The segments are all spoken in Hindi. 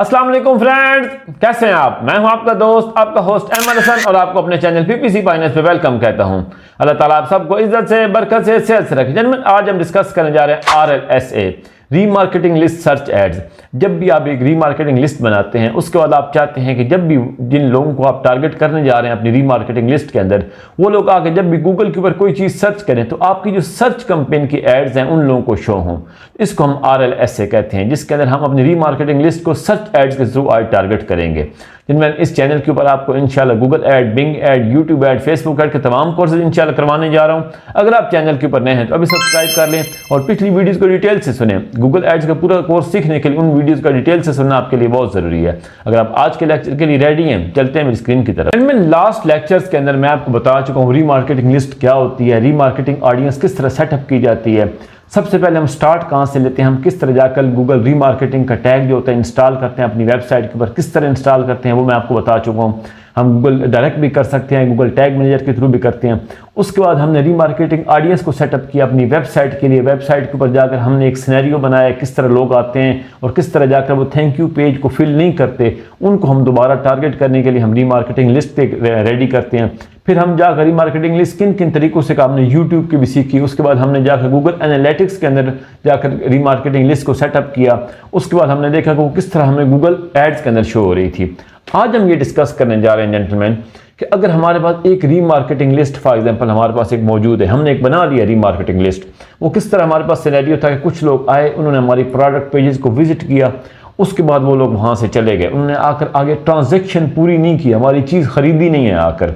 अस्सलाम वालेकुम फ्रेंड्स, कैसे हैं आप। मैं हूं आपका दोस्त, आपका होस्ट अहमद हसन और आपको अपने चैनल पीपीसी फाइनेंस पे वेलकम कहता हूं। अल्लाह ताला आप सबको इज्जत से, बरकत से, सेहत से रखे। जनरल आज हम डिस्कस करने जा रहे हैं RLSA, remarketing list search ads. जब भी आप एक रीमार्केटिंग लिस्ट बनाते हैं, उसके बाद आप चाहते हैं कि जब भी जिन लोगों को आप टारगेट करने जा रहे हैं अपनी रीमार्केटिंग लिस्ट के अंदर, वो लोग आके जब भी गूगल के ऊपर कोई चीज़ सर्च करें तो आपकी जो सर्च कंपेन की एड्स हैं उन लोगों को शो हों। इसको हम RLSA कहते हैं, जिसके अंदर हम अपनी रीमार्केटिंग लिस्ट को सर्च एड्स के थ्रू आज टारगेट करेंगे। जिनमें इस चैनल के ऊपर आपको इंशाल्लाह Google ad, Bing ad, YouTube ad, Facebook ad के तमाम कोर्सेज इंशाल्लाह करवाने जा रहा हूं। अगर आप चैनल के ऊपर नए हैं तो अभी सब्सक्राइब कर लें और पिछली वीडियोस को डिटेल से सुनें। गूगल एड्स का पूरा कोर्स सीखने के लिए उन वीडियोस का डिटेल से सुनना आपके लिए बहुत ज़रूरी है। अगर आप आज के लेक्चर के लिए रेडी हैं, चलते हैं मेरी स्क्रीन की तरफ। इनमें लास्ट लेक्चर्स के अंदर मैं आपको बता चुका हूँ रीमार्केटिंग लिस्ट क्या होती है, रीमार्केटिंग ऑडियंस किस तरह सेटअप की जाती है। सबसे पहले हम स्टार्ट कहाँ से लेते हैं, हम किस तरह जाकर गूगल रीमार्केटिंग का टैग जो होता है इंस्टॉल करते हैं अपनी वेबसाइट के ऊपर, किस तरह इंस्टॉल करते हैं वो मैं आपको बता चुका हूँ। हम गूगल डायरेक्ट भी कर सकते हैं, गूगल टैग मैनेजर के थ्रू भी करते हैं। उसके बाद हमने रीमार्केटिंग ऑडियंस को सेटअप किया अपनी वेबसाइट के लिए। वेबसाइट के ऊपर जाकर हमने एक सिनेरियो बनाया, किस तरह लोग आते हैं और किस तरह जाकर वो थैंक यू पेज को फिल नहीं करते, उनको हम दोबारा टारगेट करने के लिए हम रीमार्केटिंग लिस्ट रेडी करते हैं। फिर हम जाकर रीमार्केटिंग लिस्ट किन किन तरीकों से हमने यूट्यूब की भी सीखी। उसके बाद हमने जाकर गूगल एनालिटिक्स के अंदर जाकर रीमार्केटिंग लिस्ट को सेटअप किया। उसके बाद हमने देखा कि वो किस तरह हमें गूगल एड्स के अंदर शो हो रही थी। आज हम ये डिस्कस करने जा रहे हैं जेंटलमैन कि अगर हमारे पास एक रीमार्केटिंग लिस्ट फॉर एग्जांपल हमारे पास एक मौजूद है, हमने एक बना लिया रीमार्केटिंग लिस्ट। वो किस तरह हमारे पास सिनेरियो था कि कुछ लोग आए, उन्होंने हमारी प्रोडक्ट पेजेस को विजिट किया, उसके बाद वो लोग वहाँ से चले गए, उन्होंने आकर आगे ट्रांजेक्शन पूरी नहीं की, हमारी चीज़ खरीदी नहीं है आकर।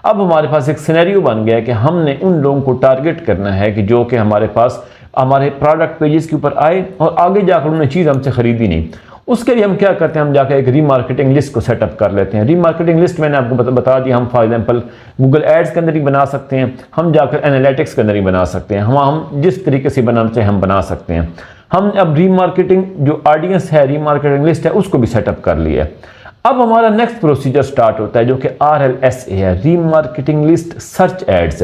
अब हमारे पास एक सिनेरियो बन गया है कि हमने उन लोगों को टारगेट करना है कि जो कि हमारे पास हमारे प्रोडक्ट पेजेस के ऊपर आए और आगे जाकर उन्होंने चीज़ हमसे खरीदी नहीं। उसके लिए हम क्या करते हैं, हम जाकर एक रीमार्केटिंग लिस्ट को सेटअप कर लेते हैं। रीमार्केटिंग लिस्ट मैंने आपको बता दिया, हम फॉर एग्जांपल गूगल एड्स के अंदर ही बना सकते हैं, हम जाकर एनालिटिक्स के अंदर ही बना सकते हैं। हम जिस तरीके से बनाना चाहें हम बना सकते हैं। हम अब रीमार्केटिंग जो ऑडियंस है, रीमार्केटिंग लिस्ट है, उसको भी सेटअप कर लिया। अब हमारा नेक्स्ट प्रोसीजर स्टार्ट होता है जो कि RLSA है, remarketing list search ads.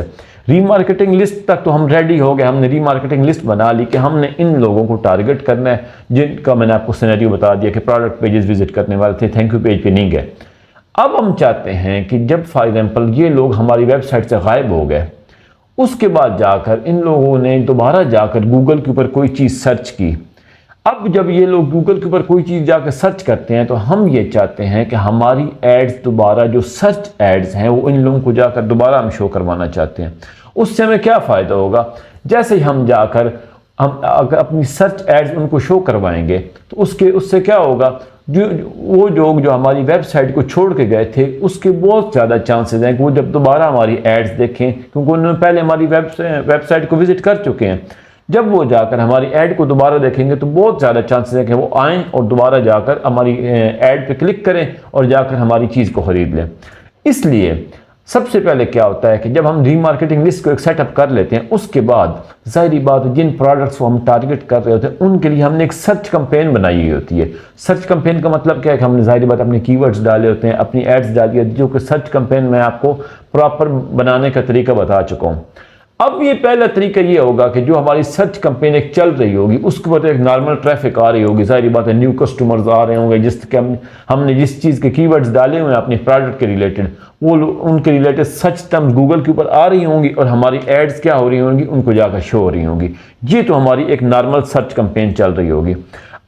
Remarketing list तक तो हम रेडी हो गए, हमने रीमार्केटिंग लिस्ट बना ली कि हमने इन लोगों को टारगेट करना है जिनका मैंने आपको सिनेरियो बता दिया कि प्रोडक्ट पेजेस विजिट करने वाले थे, थैंक यू पेज पे नहीं गए। अब हम चाहते हैं कि जब फॉर एग्जांपल ये लोग हमारी वेबसाइट से गायब हो गए, उसके बाद जाकर इन लोगों ने दोबारा जाकर गूगल के ऊपर कोई चीज़ सर्च की। अब जब ये लोग गूगल के ऊपर कोई चीज़ जाकर सर्च करते हैं तो हम ये चाहते हैं कि हमारी एड्स दोबारा जो सर्च एड्स हैं वो इन लोगों को जाकर दोबारा हम शो करवाना चाहते हैं। उससे हमें क्या फ़ायदा होगा, जैसे ही हम जाकर हम अगर अपनी सर्च एड्स उनको शो करवाएंगे तो उससे क्या होगा, वो लोग जो हमारी वेबसाइट को छोड़ के गए थे उसके बहुत ज़्यादा चांसेस हैं कि वो जब दोबारा हमारी एड्स देखें, क्योंकि उन्होंने पहले हमारी वेबसाइट को विजिट कर चुके हैं। जब वो जाकर हमारी ऐड को दोबारा देखेंगे तो बहुत ज़्यादा चांसेस है कि वो आएँ और दोबारा जाकर हमारी ऐड पे क्लिक करें और जाकर हमारी चीज़ को ख़रीद लें। इसलिए सबसे पहले क्या होता है कि जब हम रीमार्केटिंग लिस्ट को एक सेटअप कर लेते हैं, उसके बाद ज़ाहिरी बात जिन प्रोडक्ट्स को हम टारगेट कर रहे होते हैं उनके लिए हमने एक सर्च कंपेन बनाई हुई होती है। सर्च कंपेन का मतलब क्या है कि हमने ज़ाहिरी बात अपने कीवर्ड्स डाले होते हैं, अपनी एड्स डाली है, जो कि सर्च कंपेन मैं आपको प्रॉपर बनाने का तरीका बता चुका हूँ। अब ये पहला तरीका ये होगा कि जो हमारी सर्च कंपेन एक चल रही होगी उसके ऊपर एक नॉर्मल ट्रैफिक आ रही होगी, सारी बात है, न्यू कस्टमर्स आ रहे होंगे जिसके हमने जिस चीज़ के कीवर्ड्स डाले हुए हैं अपनी प्रोडक्ट के रिलेटेड, वो उनके रिलेटेड सर्च टर्म्स गूगल के ऊपर आ रही होंगी और हमारी एड्स क्या हो रही होंगी, उनको जाकर शो हो रही होंगी। ये तो हमारी एक नॉर्मल सर्च कंपेन चल रही होगी।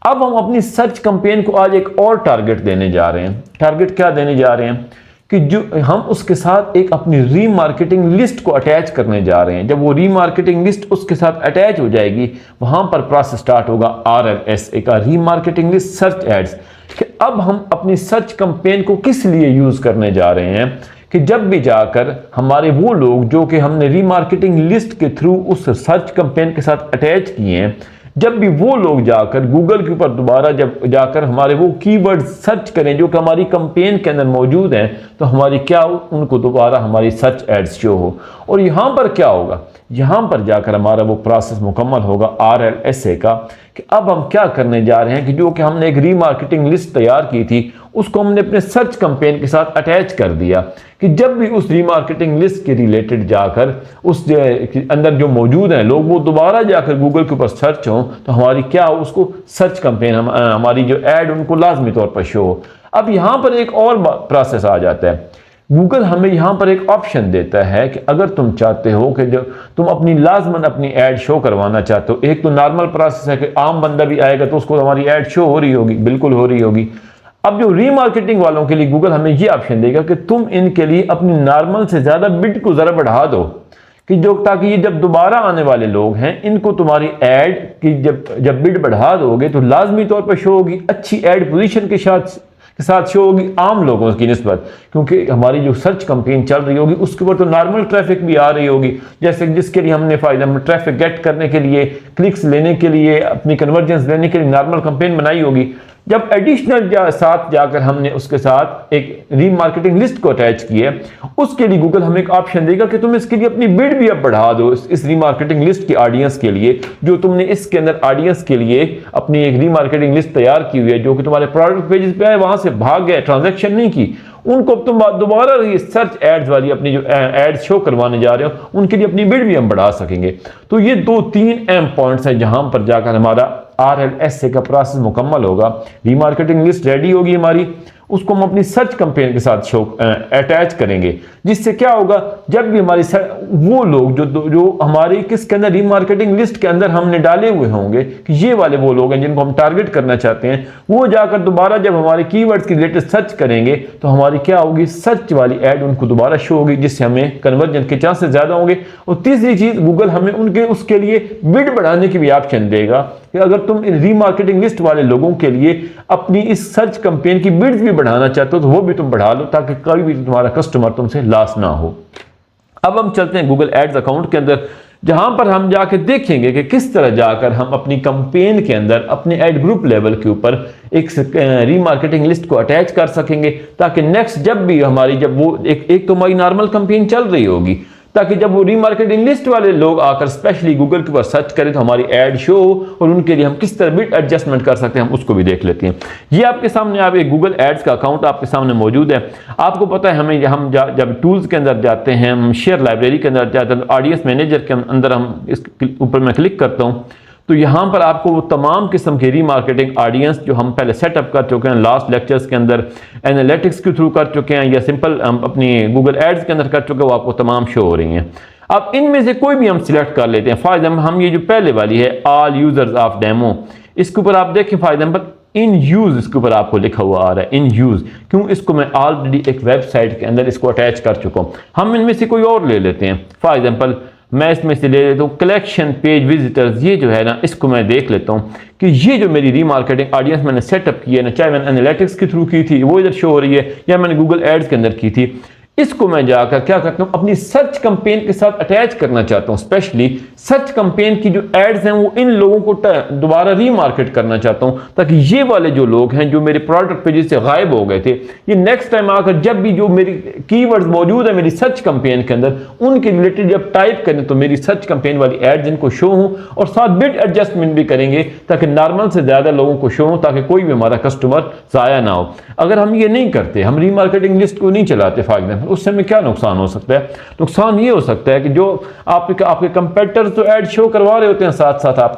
अब हम अपनी सर्च कंपेन को आज एक और टारगेट देने जा रहे हैं। टारगेट क्या देने जा रहे हैं कि जो हम उसके साथ एक अपनी रीमार्केटिंग लिस्ट को अटैच करने जा रहे हैं। जब वो रीमार्केटिंग लिस्ट उसके साथ अटैच हो जाएगी, वहां पर प्रोसेस स्टार्ट होगा RLSA का, रीमार्केटिंग लिस्ट सर्च एड्स। कि अब हम अपनी सर्च कंपेन को किस लिए यूज करने जा रहे हैं कि जब भी जाकर हमारे वो लोग जो कि हमने रीमार्केटिंग लिस्ट के थ्रू उस सर्च कंपेन के साथ अटैच किए हैं, जब भी वो लोग जाकर गूगल के ऊपर दोबारा जब जाकर हमारे वो कीवर्ड सर्च करें जो कि हमारी कंपेन के अंदर मौजूद हैं, तो हमारी क्या हो, उनको दोबारा हमारी सर्च एड्स शो हो। और यहाँ पर क्या होगा, यहाँ पर जाकर हमारा वो प्रोसेस मुकम्मल होगा RLSA का, कि अब हम क्या करने जा रहे हैं कि जो कि हमने एक रीमार्केटिंग लिस्ट तैयार की थी उसको हमने अपने सर्च कैंपेन के साथ अटैच कर दिया, कि जब भी उस रीमार्केटिंग लिस्ट के रिलेटेड जाकर उस अंदर जो मौजूद हैं लोग वो दोबारा जाकर गूगल के ऊपर सर्च हों तो हमारी क्या हो, उसको सर्च कैंपेन हमारी जो ऐड उनको लाजमी तौर पर शो हो। अब यहाँ पर एक और प्रोसेस आ जाता है, गूगल हमें यहाँ पर एक ऑप्शन देता है कि अगर तुम चाहते हो कि जो तुम अपनी लाजमन अपनी ऐड शो करवाना चाहते हो, एक तो नॉर्मल प्रोसेस है कि आम बंदा भी आएगा तो उसको हमारी ऐड शो हो रही होगी, बिल्कुल हो रही होगी। अब जो रीमार्केटिंग वालों के लिए गूगल हमें ये ऑप्शन देगा कि तुम इनके लिए अपनी नॉर्मल से ज़्यादा बिड को ज़रा बढ़ा दो, कि जो ताकि ये जब दोबारा आने वाले लोग हैं इनको तुम्हारी ऐड की जब बिड बढ़ा दोगे तो लाजमी तौर पर शो होगी, अच्छी ऐड पोजीशन के साथ शो होगी आम लोगों की निस्बत, क्योंकि हमारी जो सर्च कैंपेन चल रही होगी उसके ऊपर तो नॉर्मल ट्रैफिक भी आ रही होगी, जैसे जिसके लिए हमने फायदा ट्रैफिक गेट करने के लिए, क्लिक्स लेने के लिए, अपनी कन्वर्जेंस लेने के लिए नॉर्मल कैंपेन बनाई होगी। जब एडिशनल साथ जाकर हमने उसके साथ एक रीमार्केटिंग लिस्ट को अटैच किया उसके लिए गूगल हमें एक ऑप्शन देगा कि तुम इसके लिए अपनी बिड भी अब बढ़ा दो इस रीमार्केटिंग लिस्ट की ऑडियंस के लिए, जो तुमने इसके अंदर ऑडियंस के लिए अपनी एक रीमार्केटिंग लिस्ट तैयार की हुई है जो कि तुम्हारे प्रोडक्ट पेजेस पे आए, वहां से भाग गए, ट्रांजैक्शन नहीं की, उनको तुम दोबारा सर्च एड्स वाली अपनी जो एड शो करवाने जा रहे हो उनके लिए अपनी बिड भी हम बढ़ा सकेंगे। तो ये 2-3 अहम पॉइंट्स हैं जहां पर जाकर हमारा RLSA का प्रोसेस मुकम्मल होगा। रीमार्केटिंग लिस्ट रेडी होगी हमारी, उसको हम अपनी सर्च कैंपेन के साथ शो अटैच करेंगे, जिससे क्या होगा जब भी हमारी वो लोग जो हमारी किसके अंदर रीमार्केटिंग लिस्ट के अंदर हमने डाले हुए होंगे कि ये वाले वो लोग हैं जिनको हम टारगेट करना चाहते हैं, वो जाकर दोबारा जब हमारे कीवर्ड्स की रिलेटेड सर्च करेंगे तो हमारी क्या होगी, सर्च वाली ऐड उनको दोबारा शो होगी, जिससे हमें कन्वर्जन के चांसेस ज्यादा होंगे। और तीसरी चीज गूगल हमें उनके उसके लिए बिड बढ़ाने की भी ऑप्शन देगा कि अगर तुम रीमार्केटिंग लिस्ट वाले लोगों के लिए अपनी इस सर्च कैंपेन की बिड्स भी बढ़ाना चाहते हो तो वो भी तुम बढ़ा लो, ताकि कभी भी तुम्हारा कस्टमर तुमसे लॉस ना हो। अब हम चलते हैं गूगल एड्स अकाउंट के अंदर, जहां पर हम जाके देखेंगे कि किस तरह जाकर हम अपनी कैंपेन के अंदर अपने एड ग्रुप लेवल के ऊपर एक रीमार्केटिंग लिस्ट को अटैच कर सकेंगे, ताकि नेक्स्ट जब भी हमारी जब वो एक तो हमारी नॉर्मल कैंपेन चल रही होगी, ताकि जब वो रीमार्केटिंग लिस्ट वाले लोग आकर स्पेशली गूगल के ऊपर सर्च करें तो हमारी ऐड शो हो, और उनके लिए हम किस तरह बिट एडजस्टमेंट कर सकते हैं हम उसको भी देख लेते हैं। ये आपके सामने आप एक गूगल एड्स का अकाउंट आपके सामने मौजूद है। आपको पता है हमें हम जब टूल्स के अंदर जाते हैं, हम शेयर लाइब्रेरी के अंदर जाते हैं, ऑडियंस मैनेजर के अंदर हम इस ऊपर मैं क्लिक करता हूँ तो यहाँ पर आपको वो तमाम किस्म के रीमार्केटिंग ऑडियंस जो हम पहले सेटअप कर चुके हैं, लास्ट लेक्चर्स के अंदर एनालिटिक्स के थ्रू कर चुके हैं या सिंपल हम अपनी गूगल एड्स के अंदर कर चुके हैं, वो आपको तमाम शो हो रही हैं। अब इनमें से कोई भी हम सिलेक्ट कर लेते हैं। फॉर एग्जाम्पल हम ये जो पहले वाली है ऑल यूजर्स ऑफ डेमो, इसके ऊपर आप देखें फॉर एग्जाम्पल इन यूज इसके ऊपर आपको लिखा हुआ आ रहा है, इन यूज क्यों, इसको मैं ऑलरेडी एक वेबसाइट के अंदर इसको अटैच कर चुका हूँ। हम इनमें से कोई और ले लेते हैं, फॉर एग्जाम्पल मैं इसमें से ले लेता हूँ कलेक्शन पेज विजिटर्स, ये जो है ना इसको मैं देख लेता हूँ कि ये जो मेरी रीमार्केटिंग ऑडियंस मैंने सेटअप की है ना, चाहे मैंने एनालिटिक्स के थ्रू की थी वो इधर शो हो रही है या मैंने गूगल एड्स के अंदर की थी, इसको मैं जाकर क्या करता हूं अपनी सर्च कैंपेन के साथ अटैच करना चाहता हूं। स्पेशली सर्च कैंपेन की जो एड्स हैं वो इन लोगों को दोबारा रीमार्केट करना चाहता हूं, ताकि ये वाले जो लोग हैं जो मेरे प्रोडक्ट पेजेस से गायब हो गए थे, ये नेक्स्ट टाइम आकर जब भी जो मेरी कीवर्ड्स मौजूद है मेरी सर्च कैंपेन के अंदर उनके रिलेटेड जब टाइप करें तो मेरी सर्च कैंपेन वाली एड्स इनको शो हों, और साथ बिट एडजस्टमेंट भी करेंगे ताकि नॉर्मल से ज्यादा लोगों को शो हो, ताकि कोई भी हमारा कस्टमर जाया ना हो। अगर हम ये नहीं करते, हम रीमार्केटिंग लिस्ट को नहीं चलाते फॉर एग्जाम्पल, उससे हमें क्या नुकसान हो सकता है? नुकसान ये हो सकता है कि जो आपके कंपेटिटर तो ऐड शो करवा रहे होते हैं साथ साथ आप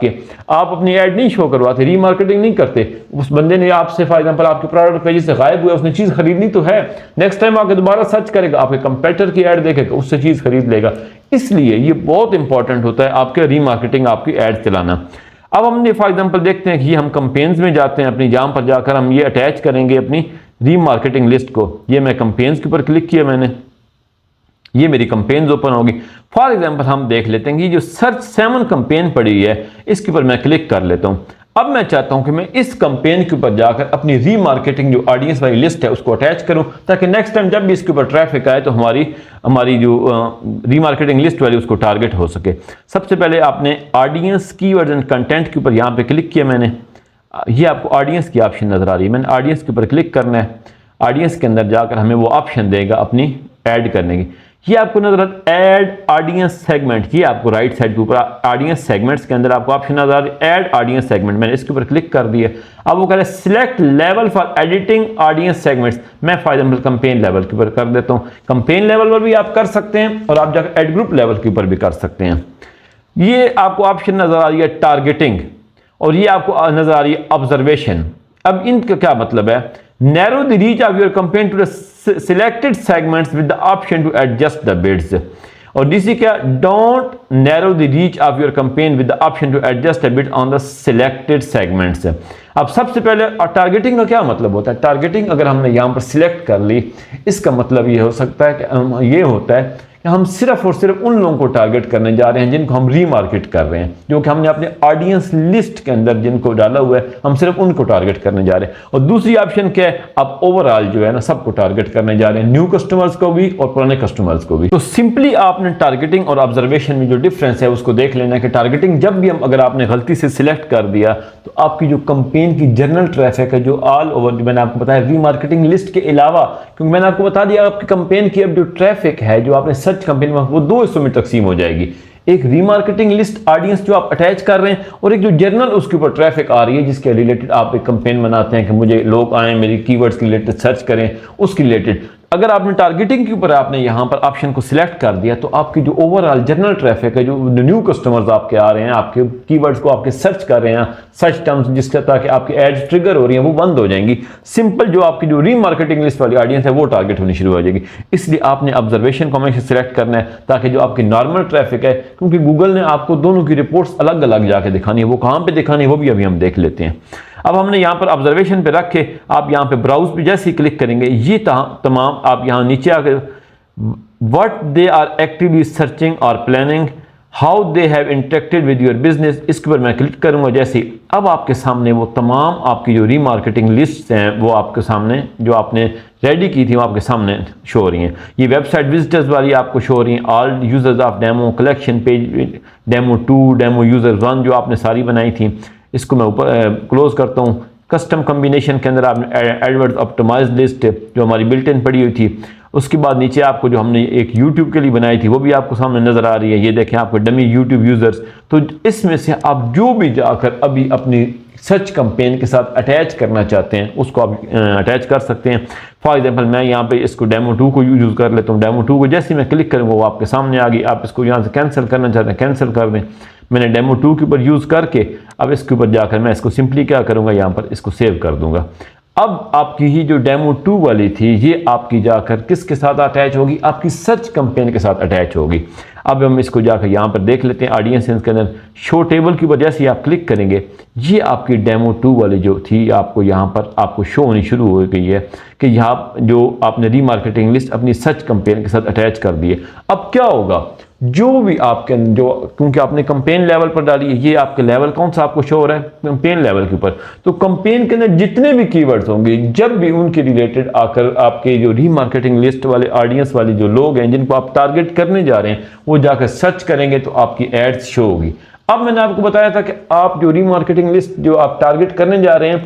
अपनी ऐड नहीं शो करवाते, रीमार्केटिंग नहीं करते, उस बंदे ने आपसे फॉर एग्जांपल आपके प्रोडक्ट पेज से गायब हुआ, उसने चीज खरीदनी तो है, नेक्स्ट टाइम आके दोबारा सर्च करेगा, आपके कंपेटिटर की ऐड देखेगा, उससे चीज खरीद लेगा। इसलिए ये बहुत इंपॉर्टेंट होता है आपके रीमार्केटिंग, आपकी ऐड चलाना। अब हमने फॉर एग्जांपल देखते हैं कि ये हम कंपेन्स में जाते हैं, अपनी जहां पर जाकर हम ये अटैच करेंगे अपनी रीमार्केटिंग लिस्ट को। ये मैं कंपेन्स के ऊपर क्लिक किया मैंने, ये मेरी कंपेन्स ओपन होगी। फॉर एग्जांपल हम देख लेते हैं कि जो सर्च 7 कंपेन पड़ी है इसके ऊपर मैं क्लिक कर लेता हूं। अब मैं चाहता हूं कि मैं इस कंपेन के ऊपर जाकर अपनी रीमार्केटिंग जो ऑडियंस वाली लिस्ट है उसको अटैच करूं, ताकि नेक्स्ट टाइम जब भी इसके ऊपर ट्रैफिक आए तो हमारी जो रीमार्केटिंग लिस्ट वाली उसको टारगेट हो सके। सबसे पहले आपने ऑडियंस कीवर्ड्स एंड कंटेंट के ऊपर यहाँ पे क्लिक किया मैंने, ये आपको ऑडियंस की ऑप्शन नजर आ रही है, मैंने ऑडियंस के ऊपर क्लिक करना है। ऑडियंस के अंदर जाकर हमें वो ऑप्शन देगा अपनी ऐड करने की। ये आपको नजर आता है ऐड ऑडियंस सेगमेंट, ये आपको राइट साइड के ऊपर ऑडियंस सेगमेंट्स के अंदर आपको ऑप्शन नजर आ रहा है ऐड ऑडियंस सेगमेंट। मैंने इसके ऊपर क्लिक कर दिया। अब वो कह रहा है select level for editing audience segments. मैं फॉर एग्जाम्पल कंपेन लेवल के ऊपर कर देता हूँ। कंपेन लेवल पर भी आप कर सकते हैं और आप जाकर एड ग्रुप लेवल के ऊपर भी कर सकते हैं। ये आपको ऑप्शन नजर आ रही है टारगेटिंग और ये आपको नजर आ रही है ऑब्जर्वेशन। अब इनका क्या मतलब है? Narrow the reach of your campaign to the selected segments with the option to adjust the bids. और डीसी क्या? Don't narrow the reach of your campaign with the option to adjust the bid on the selected segments. अब सबसे पहले टारगेटिंग का क्या मतलब होता है? टारगेटिंग अगर हमने यहाँ पर सिलेक्ट कर ली, इसका मतलब ये हो सकता है कि ये होता है कि हम सिर्फ और सिर्फ उन लोगों को टारगेट करने जा रहे हैं जिनको हम रीमार्केट कर रहे हैं, जो कि हमने अपने ऑडियंस लिस्ट के अंदर जिनको डाला हुआ है, हम सिर्फ उनको टारगेट करने जा रहे हैं। और दूसरी ऑप्शन क्या है? आप ओवरऑल जो है ना सबको टारगेट करने जा रहे हैं, न्यू कस्टमर्स को भी और पुराने कस्टमर्स को भी। तो सिंपली आपने टारगेटिंग और ऑब्जर्वेशन में जो डिफरेंस है उसको देख लेना है कि टारगेटिंग जब भी हम अगर आपने गलती से सिलेक्ट कर दिया तो आपकी जो कंपेन की जनरल ट्रैफिक है जो ऑल ओवर, मैंने आपको बताया रीमार्केटिंग लिस्ट के अलावा, क्योंकि मैंने आपको बता दिया आपकी कंपेन की अब जो ट्रैफिक है जो आपने सर्च कंपेन में, वो दो हिस्सों में तकसीम हो जाएगी। एक रीमार्केटिंग लिस्ट ऑडियंस जो आप अटैच कर रहे हैं और एक जो जनरल उसके ऊपर ट्रैफिक आ रही है जिसके रिलेटेड आप एक कंपेन बनाते हैं कि मुझे लोग आए मेरी कीवर्ड्स के रिलेटेड सर्च करें, उसके रिलेटेड। अगर आपने टारगेटिंग के ऊपर आपने यहां पर ऑप्शन को सिलेक्ट कर दिया तो आपकी जो ओवरऑल जनरल ट्रैफिक है, जो न्यू कस्टमर्स आपके आ रहे हैं, आपके कीवर्ड्स को आपके सर्च कर रहे हैं, सर्च टर्म्स जिसके ताकि आपकी एड्स ट्रिगर हो रही हैं वो बंद हो जाएंगी। सिंपल जो आपकी जो रीमार्केटिंग लिस्ट वाली ऑडियंस है वो टारगेट होनी शुरू हो जाएगी। इसलिए आपने ऑब्जर्वेशन को हमेशा सिलेक्ट करना है ताकि जो आपकी नॉर्मल ट्रैफिक है, क्योंकि गूगल ने आपको दोनों की रिपोर्ट्स अलग अलग जाके दिखानी है, वो कहां पर दिखानी है वो भी अभी हम देख लेते हैं। अब हमने यहाँ पर ऑब्जर्वेशन पे रखे, आप यहाँ पे ब्राउज पे जैसे ही क्लिक करेंगे ये तमाम आप यहाँ नीचे आकर what they are actively searching और planning, how they have interacted with your business, इसके ऊपर मैं क्लिक करूंगा जैसे ही अब आपके सामने वो तमाम आपकी जो रीमार्केटिंग लिस्ट हैं वो आपके सामने जो आपने रेडी की थी वो आपके सामने शो हो रही हैं। ये वेबसाइट विजिटर्स वाली आपको शो हो रही हैं, all users of demo, collection page, demo 2, demo user 1 जो आपने सारी बनाई थी। इसको मैं ऊपर क्लोज करता हूँ। कस्टम कॉम्बिनेशन के अंदर आपने एडवर्ड्स ऑप्टिमाइज्ड लिस्ट जो हमारी बिल्ट इन पड़ी हुई थी, उसके बाद नीचे आपको जो हमने एक YouTube के लिए बनाई थी वो भी आपको सामने नजर आ रही है। ये देखें आपको डमी YouTube यूजर्स। तो इसमें से आप जो भी जाकर अभी अपनी सर्च कंपेन के साथ अटैच करना चाहते हैं उसको आप अटैच कर सकते हैं। फॉर एग्जांपल मैं यहाँ पे इसको डेमो 2 को यूज कर लेता हूँ। डेमो 2 को जैसे ही मैं क्लिक करूँगा वो आपके सामने आ गई। आप इसको यहाँ से कैंसिल करना चाहते हैं कैंसिल कर दें। मैंने डेमो 2 के ऊपर यूज़ करके अब इसके ऊपर जाकर मैं इसको सिंपली क्या करूँगा, यहाँ पर इसको सेव कर दूंगा। अब आपकी ही जो डेमो 2 वाली थी ये आपकी जाकर किसके साथ अटैच होगी? आपकी सर्च कंपेन के साथ अटैच होगी। अब हम इसको जाकर यहाँ पर देख लेते हैं ऑडियंस के अंदर शो टेबल की वजह से आप क्लिक करेंगे ये आपकी डेमो 2 वाली जो थी आपको यहाँ पर आपको शो होनी शुरू हो गई है कि यहाँ जो आपने रीमार्केटिंग लिस्ट अपनी सर्च कंपेन के साथ अटैच कर दी है। अब क्या होगा, जो भी आपके जो क्योंकि आपने कंपेन लेवल पर डाली है, ये आपके लेवल कौन सा आपको शो हो रहा है? कंपेन लेवल के ऊपर। तो कंपेन के अंदर जितने भी कीवर्ड्स होंगे जब भी उनके रिलेटेड आकर आपके जो रीमार्केटिंग लिस्ट वाले ऑडियंस वाले जो लोग हैं जिनको आप टारगेट करने जा रहे हैं वो जाकर सर्च करेंगे तो आपकी एड्स शो होगी। अब मैंने आपको बताया था कि आप जो रीमार्केटिंग लिस्ट जो आप टारगेट करने जा रहे हैं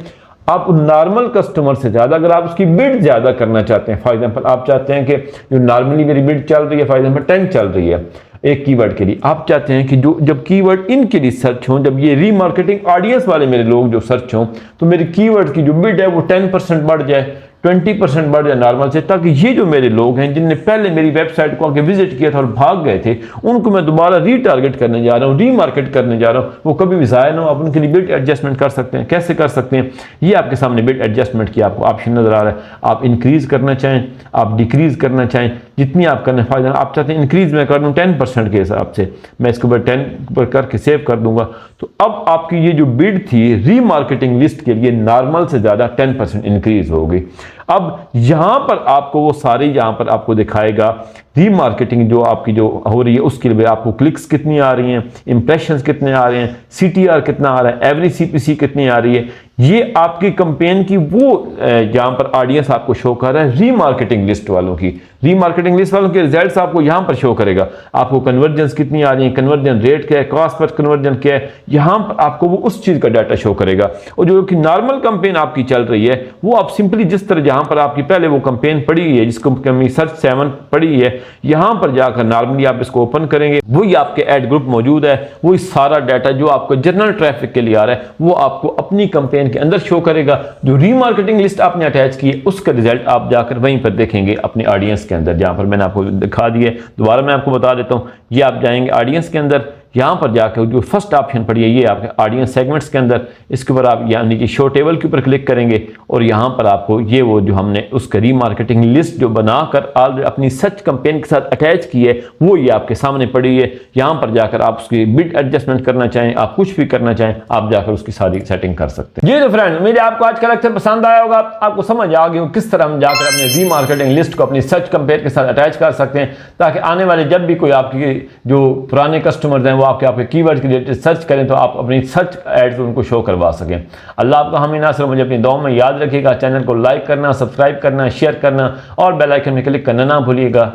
आप नॉर्मल कस्टमर से ज़्यादा अगर आप उसकी बिड ज़्यादा करना चाहते हैं, फॉर एग्जांपल आप चाहते हैं कि जो नॉर्मली मेरी बिड चल रही है फॉर एग्जांपल 10 चल रही है एक कीवर्ड के लिए, आप चाहते हैं कि जो जब कीवर्ड इनके लिए सर्च हों, जब ये रीमार्केटिंग ऑडियंस वाले मेरे लोग जो सर्च हों तो मेरे कीवर्ड की जो बिड है वो 10% बढ़ जाए, 20% बढ़ जाए नॉर्मल से, ताकि ये जो मेरे लोग हैं जिनने पहले मेरी वेबसाइट को आके विजिट किया था और भाग गए थे उनको मैं दोबारा रीटारगेट करने जा रहा हूँ, रीमार्केट करने जा रहा हूँ, वो कभी भी ज़ाया ना हो। आप उनके लिए बिड एडजस्टमेंट कर सकते हैं। कैसे कर सकते हैं? ये आपके सामने बिड एडजस्टमेंट की आपको ऑप्शन नजर आ रहा है। आप इंक्रीज करना चाहें, आप डिक्रीज करना चाहें, जितनी आप करने फायदा आप चाहते हैं इंक्रीज में कर दूँ 10% के हिसाब से, मैं इसके ऊपर 10 पर करके सेव कर दूंगा। तो अब आपकी ये जो बिड थी रीमार्केटिंग लिस्ट के लिए नॉर्मल से ज़्यादा 10% इंक्रीज होगी। अब यहां पर आपको वो सारे यहां पर आपको दिखाएगा रीमार्केटिंग जो आपकी जो हो रही है उसके लिए आपको क्लिक्स कितनी आ रही हैं, इंप्रेशंस कितने आ रहे हैं, CTR कितना आ रहा है, एवरेज CPC कितनी आ रही है। ये आपकी कंपेन की वो जहां पर ऑडियंस आपको शो कर रहा है रीमार्केटिंग लिस्ट वालों की। रीमार्केटिंग लिस्ट वालों के रिजल्ट्स आपको यहां पर शो करेगा। आपको कन्वर्जन्स कितनी आ रही है, कन्वर्जन रेट क्या है, कॉस्ट पर कन्वर्जन क्या है, यहां पर आपको वो उस चीज का डाटा शो करेगा। और जो कि नॉर्मल कंपेन आपकी चल रही है वो आप सिंपली जिस तरह जहां पर आपकी पहले वो कंपेन पड़ी है जिसको सर्च 7 पड़ी है यहाँ पर जाकर नॉर्मली आप इसको ओपन करेंगे, वही आपके ऐड ग्रुप मौजूद है, वही सारा डाटा जो आपको जनरल ट्रैफिक के लिए आ रहा है वो आपको अपनी कैंपेन के अंदर शो करेगा। जो रीमार्केटिंग लिस्ट आपने अटैच की है उसका रिजल्ट आप जाकर वहीं पर देखेंगे अपने ऑडियंस के अंदर, जहाँ पर मैंने आपको दिखा दिए। दोबारा मैं आपको बता देता हूँ, ये आप जाएंगे ऑडियंस के अंदर, यहाँ पर जाकर जो फर्स्ट ऑप्शन पड़ी है ये आपके ऑडियंस सेगमेंट्स के अंदर, इसके ऊपर आप यहाँ नीचे शो टेबल के ऊपर क्लिक करेंगे और यहाँ पर आपको ये वो जो हमने उसका रीमार्केटिंग लिस्ट जो बनाकर ऑलरेडी अपनी सर्च कैंपेन के साथ अटैच की है वो ये आपके सामने पड़ी है। यहाँ पर जाकर आप उसकी बिड एडजस्टमेंट करना चाहें, आप कुछ भी करना चाहें, आप जाकर उसकी सारी सेटिंग कर सकते हैं। ये तो फ्रेंड मुझे आपको आज का लेक्चर पसंद आया होगा, आपको समझ आ गई हो किस तरह हम जाकर अपने रीमार्केटिंग लिस्ट को अपनी सर्च कैंपेन के साथ अटैच कर सकते हैं, ताकि आने वाले जब भी कोई आपकी जो पुराने कस्टमर्स हैं वो आपके कीवर्ड के रिलेटेड सर्च करें तो आप अपनी सर्च एड्स उनको शो करवा सकें। अल्लाह आपका हामी नासर, मुझे अपनी दुआ में याद रखिएगा। चैनल को लाइक करना, सब्सक्राइब करना, शेयर करना और बेल आइकन में क्लिक करना ना भूलिएगा।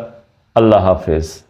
अल्लाह हाफिज़।